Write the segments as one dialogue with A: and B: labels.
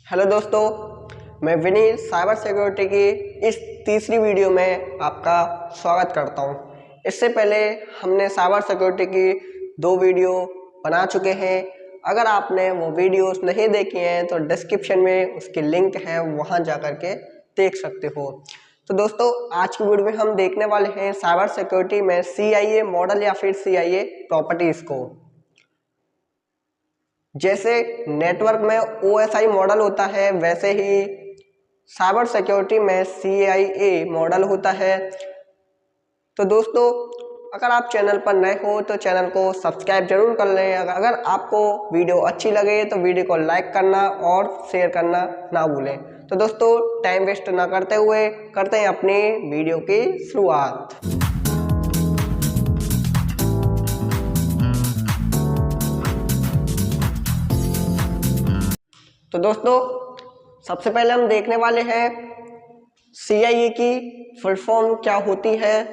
A: Hello दोस्तों, मैं Vineet cyber security की इस तीसरी वीडियो में आपका स्वागत करता हूं। इससे पहले हमने साइबर सिक्योरिटी की 2 वीडियो बना चुके हैं। अगर आपने वो वीडियोस नहीं देखी हैं तो डिस्क्रिप्शन में उसकी लिंक है, वहां जा कर के देख सकते हो। तो दोस्तों, आज की वीडियो में हम देखने वाले हैं साइबर सिक्योरिटी में CIA मॉडल या फिर CIA प्रॉपर्टीज़ को। जैसे नेटवर्क में OSI मॉडल होता है, वैसे ही साइबर सिक्योरिटी में CIA मॉडल होता है। तो दोस्तों, अगर आप चैनल पर नए हो तो चैनल को सब्सक्राइब जरूर कर लें। अगर आपको वीडियो अच्छी लगे तो वीडियो को लाइक करना और शेयर करना ना भूलें। तो दोस्तों, टाइम वेस्ट ना करते हुए करते हैं अपनी वीडियो की शुरुआत। तो दोस्तों, सबसे पहले हम देखने वाले हैं CIA की फुल फॉर्म क्या होती है।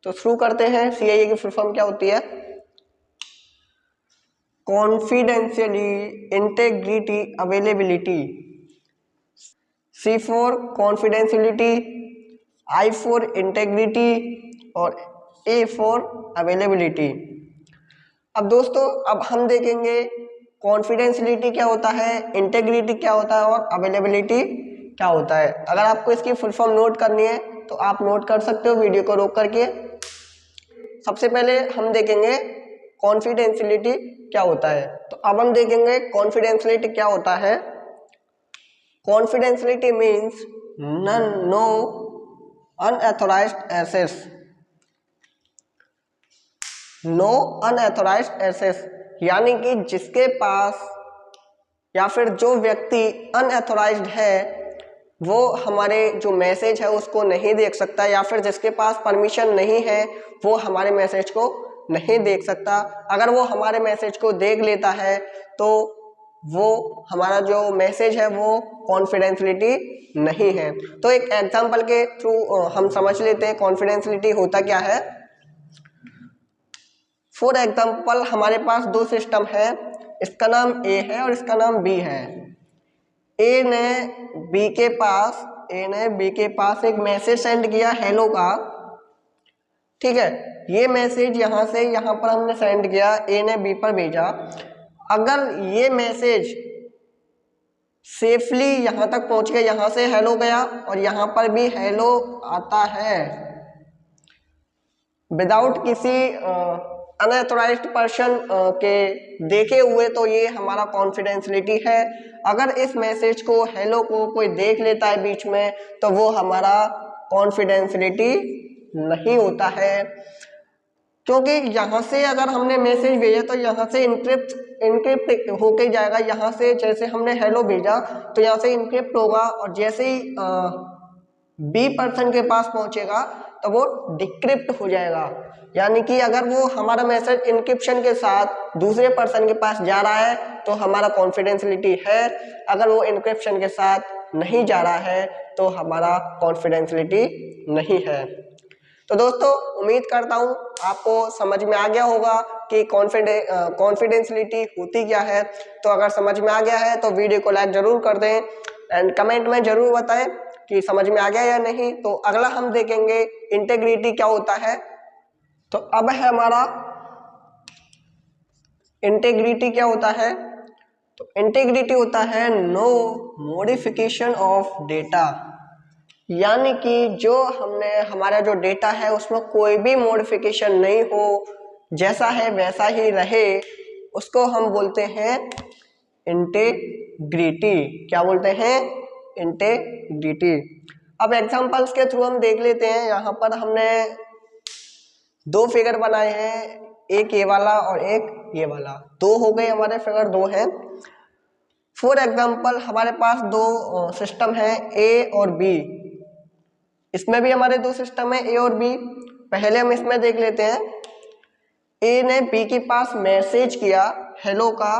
A: तो शुरू करते हैं। CIA की फुल फॉर्म क्या होती है? Confidentiality, integrity, availability. C for confidentiality, I for integrity और A फॉर अवेलेबिलिटी। अब दोस्तों, अब हम देखेंगे कॉन्फिडेंशियलिटी क्या होता है, इंटेग्रिटी क्या होता है और अवेलेबिलिटी क्या होता है। अगर आपको इसकी फुल फॉर्म नोट करनी है तो आप नोट कर सकते हो वीडियो को रोक करके। सबसे पहले हम देखेंगे कॉन्फिडेंशियलिटी क्या होता है। तो अब हम देखेंगे कॉन्फिडेंशियलिटी क्या होता है। Confidentiality means no unauthorized access, no unauthorized access, यानी कि जिसके पास या फिर जो व्यक्ति अनऑथराइज्ड है वो हमारे जो मैसेज है उसको नहीं देख सकता, या फिर जिसके पास परमिशन नहीं है वो हमारे मैसेज को नहीं देख सकता। अगर वो हमारे मैसेज को देख लेता है तो वो हमारा जो मैसेज है वो कॉन्फिडेंशियलिटी नहीं है। तो एक एग्जांपल के थ्रू हम समझ लेते हैं कॉन्फिडेंशियलिटी होता क्या है। फॉर एग्जाम्पल, हमारे पास 2 सिस्टम है, इसका नाम A है और इसका नाम B है। A ने B के पास एक मैसेज सेंड किया हेलो का, ठीक है। ये मैसेज यहाँ से यहाँ पर हमने सेंड किया, A ने B पर भेजा। अगर ये मैसेज सेफली यहाँ तक पहुँच गया, यहाँ से हेलो गया और यहाँ पर भी हेलो आता है विदाउट किसी अनऑथराइज्ड पर्सन के देखे हुए, तो ये हमारा कॉन्फिडेंशियलिटी है। अगर इस मैसेज को हेलो को कोई देख लेता है बीच में तो वो हमारा कॉन्फिडेंशियलिटी नहीं होता है, क्योंकि यहाँ से अगर हमने मैसेज भेजा तो यहाँ से इनक्रिप्ट होके जाएगा। यहाँ से जैसे हमने हेलो भेजा तो यहाँ से इनक्रिप्ट होगा और जैसे ही B पर्सन के पास पहुँचेगा तो वो डिक्रिप्ट हो जाएगा। यानी कि अगर वो हमारा मैसेज इनक्रिप्शन के साथ दूसरे पर्सन के पास जा रहा है तो हमारा कॉन्फिडेंशियलिटी है। अगर वो इनक्रिप्शन के साथ नहीं जा रहा है तो हमारा कॉन्फिडेंशियलिटी नहीं है। तो दोस्तों, उम्मीद करता हूँ आपको समझ में आ गया होगा कि कॉन्फिडेंशियलिटी होती क्या है। तो अगर समझ में आ गया है तो वीडियो को लाइक जरूर कर दें एंड कमेंट में जरूर बताएं कि समझ में आ गया या नहीं। तो अगला हम देखेंगे इंटेग्रिटी क्या होता है। तो अब है हमारा इंटेग्रिटी क्या होता है। तो इंटेग्रिटी होता है नो मॉडिफिकेशन ऑफ डेटा, यानी कि जो हमने हमारा जो डेटा है उसमें कोई भी मॉडिफिकेशन नहीं हो, जैसा है वैसा ही रहे, उसको हम बोलते हैं इंटेग्रिटी। क्या बोलते हैं? इंटेग्रिटी। अब एग्जांपल्स के थ्रू हम देख लेते हैं। यहाँ पर हमने 2 फिगर बनाए हैं, एक ये वाला और एक ये वाला। 2 हो गए हमारे फिगर, 2 हैं। फॉर एग्जाम्पल, हमारे पास 2 सिस्टम है A और B। इसमें भी हमारे 2 सिस्टम है A और B। पहले हम इसमें देख लेते हैं। A ने B के पास मैसेज किया हेलो का।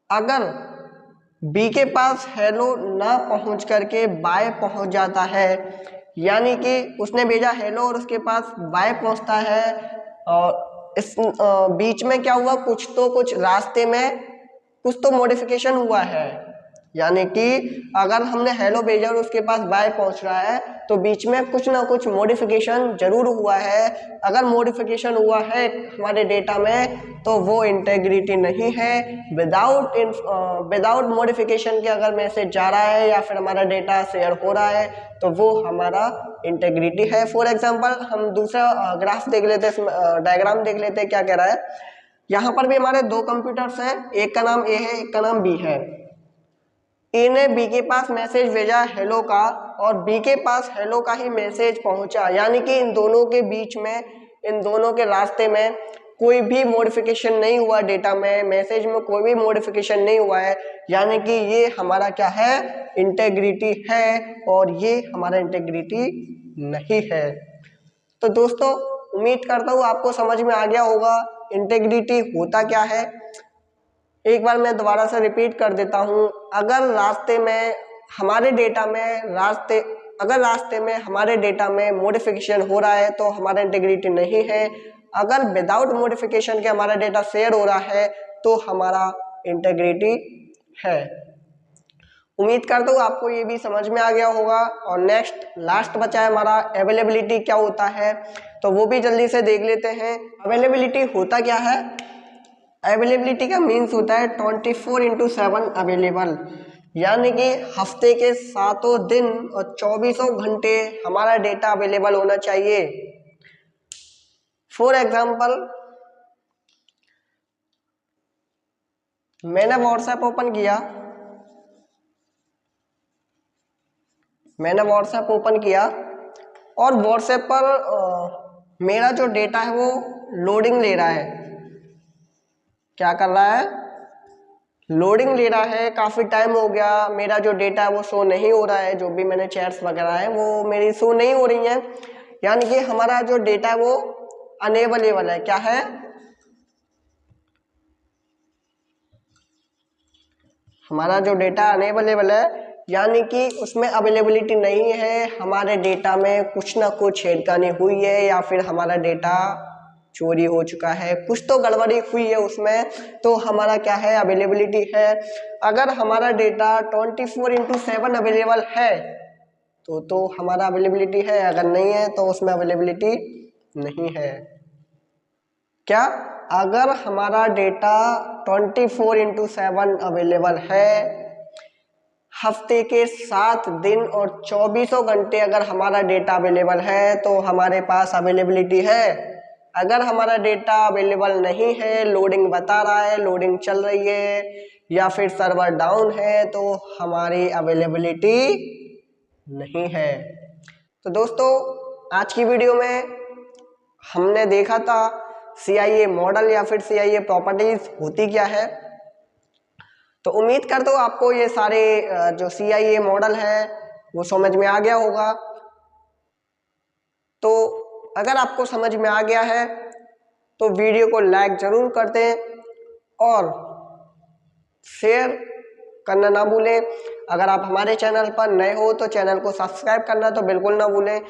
A: अगर B के पास हेलो ना पहुंच करके बाय पहुंच जाता है, यानी कि उसने भेजा हेलो और उसके पास बाय पहुंचता है, और इस बीच में क्या हुआ, कुछ रास्ते में कुछ तो मॉडिफिकेशन हुआ है। यानी कि अगर हमने हेलो भेजा और उसके पास बाय पहुंच रहा है तो बीच में कुछ ना कुछ मॉडिफिकेशन जरूर हुआ है। अगर मॉडिफिकेशन हुआ है हमारे डेटा में तो वो इंटेग्रिटी नहीं है। विदाउट मॉडिफिकेशन के अगर मैसेज जा रहा है या फिर हमारा डेटा शेयर हो रहा है तो वो हमारा इंटेग्रिटी है। फॉर एग्जांपल हम दूसरा ग्राफ देख लेते हैं, डायग्राम देख लेते हैं क्या कह रहा है। यहाँ पर भी हमारे दो कंप्यूटर्स हैं, एक का नाम ए है एक का नाम बी है। ए ने बी के पास मैसेज भेजा हेलो का और बी के पास हेलो का ही मैसेज पहुंचा, यानी कि इन दोनों के बीच में, इन दोनों के रास्ते में कोई भी मॉडिफिकेशन नहीं हुआ, डेटा में मैसेज में कोई भी मॉडिफिकेशन नहीं हुआ है, यानी कि ये हमारा क्या है, इंटेग्रिटी है और ये हमारा इंटेग्रिटी नहीं है। तो दोस्तों उम्मीद करता हूँ आपको समझ में आ गया होगा इंटेग्रिटी होता क्या है। एक बार मैं दोबारा से रिपीट कर देता हूँ। अगर रास्ते में हमारे डेटा में हमारे डेटा में मॉडिफिकेशन हो रहा है तो हमारा इंटीग्रिटी नहीं है। अगर विदाउट मॉडिफिकेशन के हमारा डेटा शेयर हो रहा है तो हमारा इंटीग्रिटी है। उम्मीद करता हूँ आपको ये भी समझ में आ गया होगा। और नेक्स्ट लास्ट बचा है हमारा अवेलेबिलिटी क्या होता है, तो वो भी जल्दी से देख लेते हैं। अवेलेबिलिटी होता क्या है? अवेलेबिलिटी का मीन्स होता है 24/7 अवेलेबल, यानी कि हफ्ते के 7 दिन और 24 घंटे हमारा डेटा अवेलेबल होना चाहिए। फॉर एग्जाम्पल मैंने व्हाट्सएप ओपन किया और व्हाट्सएप पर मेरा जो डेटा है वो लोडिंग ले रहा है। क्या कर रहा है? लोडिंग ले रहा है। काफ़ी टाइम हो गया, मेरा जो डेटा है वो शो नहीं हो रहा है, जो भी मैंने चैट्स वगैरह है वो मेरी शो नहीं हो रही हैं, यानी कि हमारा जो डेटा है वो अनअवेलेबल है। क्या है? हमारा जो डेटा अनअवेलेबल है, यानी कि उसमें अवेलेबिलिटी नहीं है। हमारे डेटा में कुछ ना कुछ छेड़खानी हुई है या फिर हमारा डेटा चोरी हो चुका है, कुछ तो गड़बड़ी हुई है उसमें, तो हमारा क्या है, अवेलेबिलिटी है। अगर हमारा डेटा 24/7 अवेलेबल है तो हमारा अवेलेबिलिटी है, अगर नहीं है तो उसमें अवेलेबिलिटी नहीं है। क्या? अगर हमारा डेटा 24/7 अवेलेबल है, हफ्ते के 7 दिन और 24 घंटे अगर हमारा डेटा अवेलेबल है तो हमारे पास अवेलेबिलिटी है। अगर हमारा डेटा अवेलेबल नहीं है, लोडिंग बता रहा है, लोडिंग चल रही है या फिर सर्वर डाउन है, तो हमारी अवेलेबिलिटी नहीं है। तो दोस्तों आज की वीडियो में हमने देखा था CIA मॉडल या फिर CIA प्रॉपर्टीज होती क्या है। तो उम्मीद करता हूँ आपको ये सारे जो CIA मॉडल है वो समझ में आ गया होगा। तो अगर आपको समझ में आ गया है तो वीडियो को लाइक जरूर कर दें और शेयर करना ना भूलें। अगर आप हमारे चैनल पर नए हो तो चैनल को सब्सक्राइब करना तो बिल्कुल ना भूलें,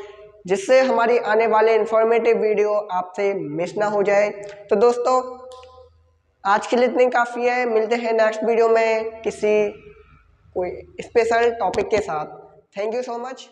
A: जिससे हमारी आने वाले इंफॉर्मेटिव वीडियो आपसे मिस ना हो जाए। तो दोस्तों आज के लिए इतनी काफ़ी है। मिलते हैं नेक्स्ट वीडियो में किसी कोई स्पेशल टॉपिक के साथ। Thank you so much.